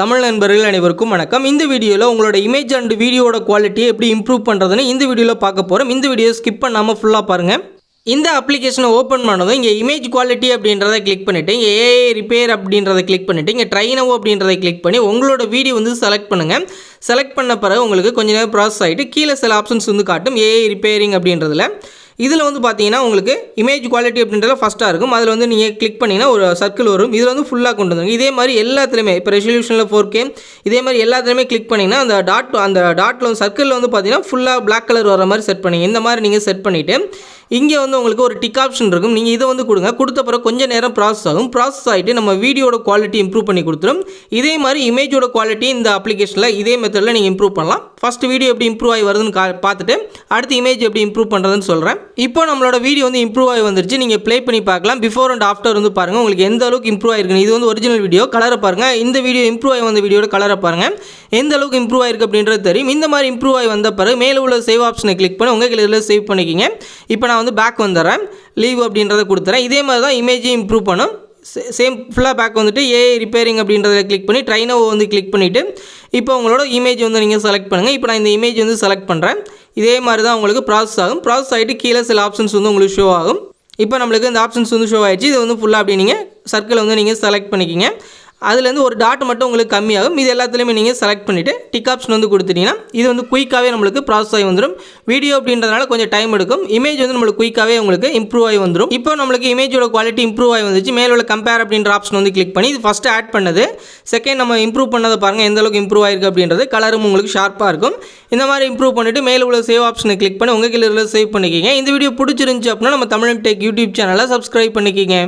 தமிழ் நண்பர்கள் அனைவருக்கும் வணக்கம். இந்த வீடியோவில் உங்களோட இமேஜ் அண்ட் வீடியோட குவாலிட்டியை எப்படி இம்ப்ரூவ் பண்ணுறதுன்னு இந்த வீடியோவில் பார்க்க போகிறோம். இந்த வீடியோ ஸ்கிப் பண்ணாமல் ஃபுல்லாக பாருங்கள். இந்த அப்ளிகேஷனை ஓப்பன் பண்ணதும் இங்கே இமேஜ் குவாலிட்டி அப்படின்றத கிளிக் பண்ணிவிட்டு இங்கே ஏஐ ரிப்பேர் அப்படின்றத கிளிக் பண்ணிவிட்டு இங்கே ட்ரைனவோ அப்படின்றத கிளிக் பண்ணி உங்களோட வீடியோ செலக்ட் பண்ணுங்கள். செலக்ட் பண்ண பிறகு உங்களுக்கு கொஞ்சம் நேரம் ப்ராசஸ் ஆகிட்டு கீழே சில ஆப்ஷன்ஸ் காட்டும் ஏஐ ரிப்பேரிங் அப்படின்றதுல. இதில் பார்த்தீங்கன்னா உங்களுக்கு இமேஜ் குவாலிட்டி அப்படின்றத ஃபஸ்ட்டாக இருக்கும். அதில் நீங்கள் கிளிக் பண்ணிங்கன்னா ஒரு சர்க்கிள் வரும். இதில் ஃபுல்லாக கொண்டு வந்துருங்க. இதே மாதிரி எல்லாத்துலேயுமே இப்போ ரெசல்யூஷனில் 4K இதே மாதிரி எல்லாத்துலேயுமே கிளிக் பண்ணிங்கன்னா அந்த டாட்டில் சர்க்கிளில் பார்த்தீங்கன்னா ஃபுல்லாக பிளாக் கலர் வர மாதிரி செட் பண்ணிங்க. இந்த மாதிரி நீங்கள் செட் பண்ணிவிட்டு இங்கே உங்களுக்கு ஒரு டிக் ஆப்ஷன் இருக்கும். நீங்கள் இதை கொடுங்க. கொடுத்த பிறகு கொஞ்சம் நேரம் ப்ராசஸ் ஆகும். ப்ராசஸ் ஆகிட்டு நம்ம வீடியோட குவாலிட்டி இம்ப்ரூவ் பண்ணி கொடுத்துரும். இதே மாதிரி இமேஜோட குவாலிட்டி இந்த அப்ளிகேஷனில் இதே மெத்தடில் நீங்கள் இம்ப்ரூவ் பண்ணலாம். ஃபஸ்ட் வீடியோ எப்படி இம்ப்ரூவ் ஆகி வருதுன்னு பார்த்துட்டு அடுத்து இமேஜ் எப்படி இம்ப்ரூவ் பண்ணுறதுன்னு சொல்கிறேன். இப்போ நம்மளோட வீடியோ இம்ப்ரூவ் ஆகி வந்துருச்சு. நீங்கள் ப்ளே பண்ணி பார்க்கலாம். பிஃபோர் அண்ட் ஆஃப்டர் பாருங்கள் உங்களுக்கு எந்த அளவுக்கு இம்ப்ரூவ் ஆகிருக்கு. இது ஒரிஜினல் வீடியோ. கலரை பாருங்கள். இந்த வீடியோ இம்ப்ரூவ் ஆகி வந்த வீடியோட கலரை பாருங்கள். எந்த அளவுக்கு இம்ப்ரூவ் ஆகிருக்கு அப்படின்றது தெரியும். இந்த மாதிரி இம்ப்ரூவ் ஆகி வந்த பிறகு மேலே உள்ள சேவ் ஆப்ஷனை கிளிக் பண்ணி உங்கள் கையில் சேவ் பண்ணிக்கிங்க. இப்போ நான் பேக் வந்துடுறேன். லீவ் அப்படின்றத கொடுத்துறேன். இதே மாதிரி தான் இமேஜையும் இம்ப்ரூவ் பண்ணும். சேம் ஃபுல்லாக பேக் ஏஐ ரிப்பேரிங் அப்படின்றத கிளிக் பண்ணி ட்ரைனவோ கிளிக் பண்ணிவிட்டு இப்போ உங்களோட இமேஜ் நீங்கள் செலக்ட் பண்ணுங்கள். இப்போ நான் இந்த இமேஜ் செலக்ட் பண்ணுறேன். இதே மாதிரி தான் உங்களுக்கு ப்ராசஸ் ஆகும். ப்ராசஸ் ஆகிட்டு கீழே சில ஆப்ஷன்ஸ் உங்களுக்கு ஷோ ஆகும். இப்போ நம்மளுக்கு இந்த ஆப்ஷன்ஸ் ஷோ ஆகிடுச்சு. இது ஃபுல்லாக அப்படி நீங்கள் சர்க்கிள் நீங்கள் செலக்ட் பண்ணிக்கிங்க. அதுலேருந்து ஒரு டாட் மட்டும் உங்களுக்கு கம்மியாகும். இது எல்லாத்துலேயுமே நீங்கள் செலக்ட் பண்ணிவிட்டு டிக் ஆப்ஷன் கொடுத்துட்டிங்கன்னா இது குயிக்காகவே நம்மளுக்கு ப்ராசஸ் ஆகி வந்துடும். வீடியோ அப்படின்றதுனால கொஞ்சம் டைம் எடுக்கும். இமேஜ் நம்மளுக்கு குயிக்காகவே உங்களுக்கு இம்ப்ரூவ் ஆகி வந்துடும். இப்போ நம்மளுக்கு இமேஜோட குவாலிட்டி இம்ப்ரூவ் ஆகி வந்துச்சு. மேலே உள்ள கம்பேர் அப்படின்ற ஆப்ஷன் கிளிக் பண்ணி இது ஃபஸ்ட்டு ஆட் பண்ணது. செகண்ட் நம்ம இம்ப்ரூவ் பண்ணதை பாருங்கள் எந்த அளவுக்கு இம்ப்ரூவ் ஆயிருக்கு அப்படின்றது. கலரும் உங்களுக்கு ஷார்ப்பாக இருக்கும். இந்த மாதிரி இம்ப்ரூவ் பண்ணிவிட்டு மேலே உள்ள சேவ் ஆப்ஷனை கிளிக் பண்ணி உங்கள் கீழே சேவ் பண்ணிக்கிங்க. இந்த வீடியோ பிடிச்சிருந்துச்சு அப்படின்னா நம்ம தமிழ் டெக் யூடியூப் சேனலை சப்ஸ்கிரைப் பண்ணிக்கிங்க.